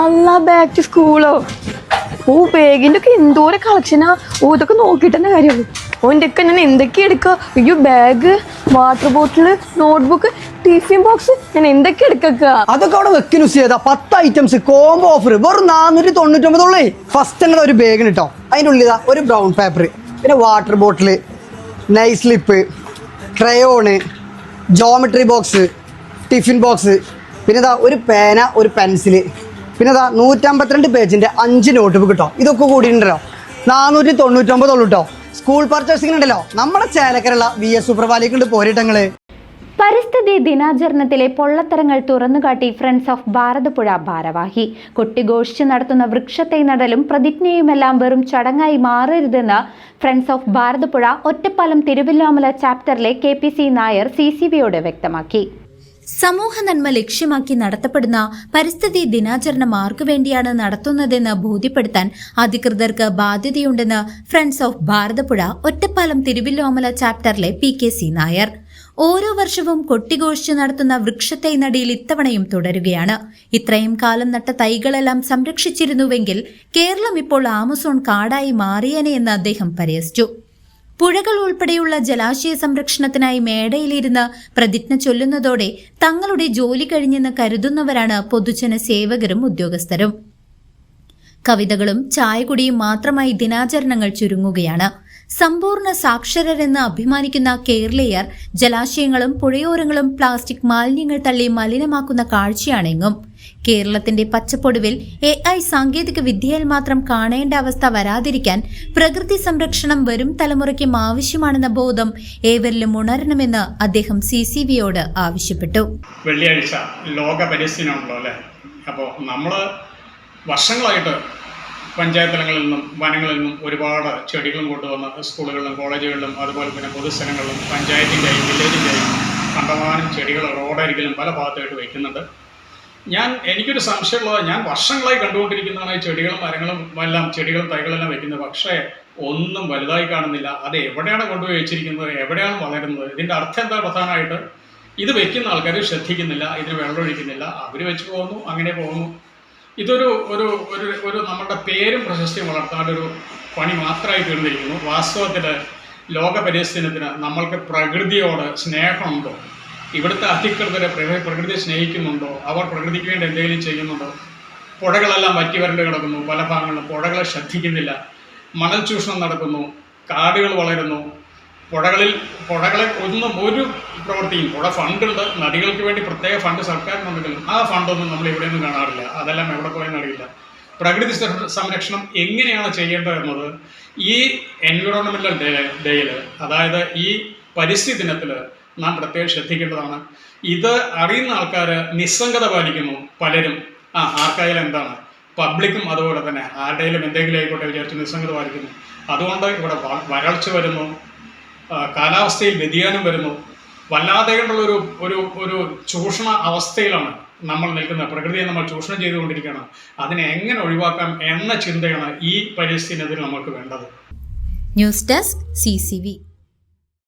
അല്ല back to സ്കൂളോ? ബാഗിന്റെ ഒക്കെ എന്തോരം കളക്ഷനാ. ഇതൊക്കെ നോക്കിട്ട് തന്നെ കാര്യമുള്ളൂ. എൻ്റെ ഒക്കെ ഞാൻ എന്തൊക്കെ എടുക്കുക? അയ്യോ, bag, water bottle, notebook, tiffin box, ഞാൻ എന്തൊക്കെ എടുക്കുക? അതൊക്കെ അവിടെ വെക്കുന്നു ചെയ്താ 10 ഐറ്റംസ് കോംബോ ഓഫർ വെറും 499. ഫസ്റ്റ് തന്നെ ഒരു ബാഗിന് കേട്ടോ. അതിൻ്റെ ഉള്ളിൽ ഒരു ബ്രൗൺ പേപ്പർ, പിന്നെ water bottle, nice slip, crayon, geometry box, tiffin box, പിന്നെ ഒരു പേന, ഒരു പെൻസില്, പിന്നെ 152 പേജിന്റെ 5 നോട്ട് ബുക്ക് കേട്ടോ. ഇതൊക്കെ കൂടിയിട്ടുണ്ടല്ലോ 499 കേട്ടോ. സ്കൂൾ പർച്ചേസിംഗ് ഉണ്ടല്ലോ നമ്മുടെ ചേലക്കരയുള്ള VS സൂപ്പർവാലിക്കുണ്ട് പോരിട്ടങ്ങള്. പരിസ്ഥിതി ദിനാചരണത്തിലെ പൊള്ളത്തരങ്ങൾ തുറന്നുകാട്ടി ഫ്രണ്ട്സ് ഓഫ് ഭാരതപ്പുഴ ഭാരവാഹി. കൊട്ടിഘോഷിച്ച് നടത്തുന്ന വൃക്ഷത്തൈ നടലും പ്രതിജ്ഞയുമെല്ലാം വെറും ചടങ്ങായി മാറരുതെന്ന് ഫ്രണ്ട്സ് ഓഫ് ഭാരതപ്പുഴ ഒറ്റപ്പാലം തിരുവല്ലോമല ചാപ്റ്ററിലെ KPC നായർ CCVയോട് വ്യക്തമാക്കി. സമൂഹ നന്മ ലക്ഷ്യമാക്കി നടത്തപ്പെടുന്ന പരിസ്ഥിതി ദിനാചരണം ആർക്കുവേണ്ടിയാണ് നടത്തുന്നതെന്ന് ബോധ്യപ്പെടുത്താൻ അധികൃതർക്ക് ബാധ്യതയുണ്ടെന്ന് ഫ്രണ്ട്സ് ഓഫ് ഭാരതപ്പുഴ ഒറ്റപ്പാലം തിരുവല്ലോമല ചാപ്റ്ററിലെ PKC നായർ. ഓരോ വർഷവും കൊട്ടിഘോഷിച്ച് നടത്തുന്ന വൃക്ഷത്തൈ നടീൽ ഇത്തവണയും തുടരുകയാണ്. ഇത്രയും കാലം നട്ട തൈകളെല്ലാം സംരക്ഷിച്ചിരുന്നുവെങ്കിൽ കേരളം ഇപ്പോൾ ആമസോൺ കാടായി മാറിയേനെ എന്ന് അദ്ദേഹം പരിഹസിച്ചു. പുഴകൾ ഉൾപ്പെടെയുള്ള ജലാശയ സംരക്ഷണത്തിനായി മേടയിലിരുന്ന് പ്രതിജ്ഞ ചൊല്ലുന്നതോടെ തങ്ങളുടെ ജോലി കഴിഞ്ഞെന്ന് കരുതുന്നവരാണ് പൊതുജന സേവകരും ഉദ്യോഗസ്ഥരും. കവിതകളും ചായകുടിയും മാത്രമായി ദിനാചരണങ്ങൾ ചുരുങ്ങുകയാണ്. സമ്പൂർണ്ണ സാക്ഷരരെന്ന് അഭിമാനിക്കുന്ന കേരളീയർ ജലാശയങ്ങളും പുഴയോരങ്ങളും പ്ലാസ്റ്റിക് മാലിന്യങ്ങൾ തള്ളി മലിനമാക്കുന്ന കാഴ്ചയാണെങ്ങും. കേരളത്തിന്റെ പച്ചപ്പൊടുവിൽ AI സാങ്കേതിക വിദ്യയിൽ മാത്രം കാണേണ്ട അവസ്ഥ വരാതിരിക്കാൻ പ്രകൃതി സംരക്ഷണം വരും തലമുറയ്ക്കും ആവശ്യമാണെന്ന ബോധം ഏവരിലും ഉണരണമെന്ന് അദ്ദേഹം CCVയോട് ആവശ്യപ്പെട്ടു. വെള്ളിയാഴ്ച ലോക പരിസ്ഥിതി ദിനമാണല്ലോ അല്ലേ? അപ്പോൾ നമ്മൾ വർഷങ്ങളായിട്ട് പഞ്ചായത്ത് തലങ്ങളിൽ നിന്നും വനങ്ങളിൽ നിന്നും ഒരുപാട് ചെടികളും കൊണ്ടുവന്ന് സ്കൂളുകളിലും കോളേജുകളിലും അതുപോലെ തന്നെ പൊതുസ്ഥലങ്ങളിലും പഞ്ചായത്തിൻ്റെയും വില്ലേജിൻ്റെയും കണ്ടമാനം ചെടികൾ റോഡരികിലും പല ഭാഗത്തായിട്ട് വയ്ക്കുന്നുണ്ട്. എനിക്കൊരു സംശയമുള്ളത്, ഞാൻ വർഷങ്ങളായി കണ്ടുകൊണ്ടിരിക്കുന്നതാണ് ഈ ചെടികളും മരങ്ങളും എല്ലാം, ചെടികളും തൈകളെല്ലാം വയ്ക്കുന്നത്. പക്ഷേ ഒന്നും വലുതായി കാണുന്നില്ല. അത് എവിടെയാണ് കൊണ്ടുപോയി വെച്ചിരിക്കുന്നത്, എവിടെയാണ് വളരുന്നത്? ഇതിൻ്റെ അർത്ഥം എന്താ? പ്രധാനമായിട്ട് ഇത് വെക്കുന്ന ആൾക്കാർ ശ്രദ്ധിക്കുന്നില്ല, ഇതിന് വെള്ളമൊഴിക്കുന്നില്ല, അവർ വെച്ച് പോകുന്നു, അങ്ങനെ പോകുന്നു. ഇതൊരു ഒരു ഒരു നമ്മുടെ പേരും പ്രശസ്തിയും വളർത്താനൊരു പണി മാത്രമായി തീർന്നിരിക്കുന്നു. വാസ്തവത്തിൽ ലോക പരിസ്ഥിതി ദിനത്തിന് നമ്മൾക്ക് പ്രകൃതിയോട് സ്നേഹമുണ്ടോ? ഇവിടുത്തെ അധികൃതരെ പ്രകൃതിയെ സ്നേഹിക്കുന്നുണ്ടോ? അവർ പ്രകൃതിക്ക് വേണ്ടി എന്തെങ്കിലും ചെയ്യുന്നുണ്ടോ? പുഴകളെല്ലാം വറ്റി വരണ്ട് കിടക്കുന്നു. പല ഭാഗങ്ങളിലും പുഴകളെ ശ്രദ്ധിക്കുന്നില്ല. മണൽ ചൂഷണം നടക്കുന്നു, കാടുകൾ വളരുന്നു. പുഴകളെ ഒന്നും ഒരു പ്രവൃത്തിയും, പുഴ ഫണ്ടുണ്ട്, നദികൾക്ക് വേണ്ടി പ്രത്യേക ഫണ്ട് സർക്കാരിനുണ്ടെങ്കിലും ആ ഫണ്ടൊന്നും നമ്മൾ ഇവിടെയൊന്നും കാണാറില്ല. അതെല്ലാം എവിടെ പോയെന്ന് അറിയില്ല. പ്രകൃതി സംരക്ഷണം എങ്ങനെയാണ് ചെയ്യേണ്ടതെന്നത് ഈ എൻവിറോൺമെൻ്റൽ ഡേയിൽ, അതായത് ഈ പരിസ്ഥിതി ദിനത്തിൽ നാം പ്രത്യേകം ശ്രദ്ധിക്കേണ്ടതാണ്. ഇത് അറിയുന്ന ആൾക്കാർ നിസ്സംഗത പാലിക്കുന്നു. പലരും ആർക്കായാലും എന്താണ്, പബ്ലിക്കും അതുപോലെ തന്നെ ആരുടെയും എന്തെങ്കിലും ആയിക്കോട്ടെ വിചാരിച്ച് നിസ്സംഗത പാലിക്കുന്നു. അതുകൊണ്ട് ഇവിടെ വരൾച്ച വരുന്നു, കാലാവസ്ഥയിൽ വ്യതിയാനം വരുന്നു. വല്ലാതെ കൊണ്ടുള്ളൊരു ഒരു ഒരു ചൂഷണ അവസ്ഥയിലാണ് നമ്മൾ നിൽക്കുന്നത്. പ്രകൃതിയെ നമ്മൾ ചൂഷണം ചെയ്തുകൊണ്ടിരിക്കുകയാണ്. അതിനെ എങ്ങനെ ഒഴിവാക്കാം എന്ന ചിന്തയാണ് ഈ പരിസ്ഥിതി ദിനത്തിൽ നമ്മൾക്ക് വേണ്ടത്. News desk CCV.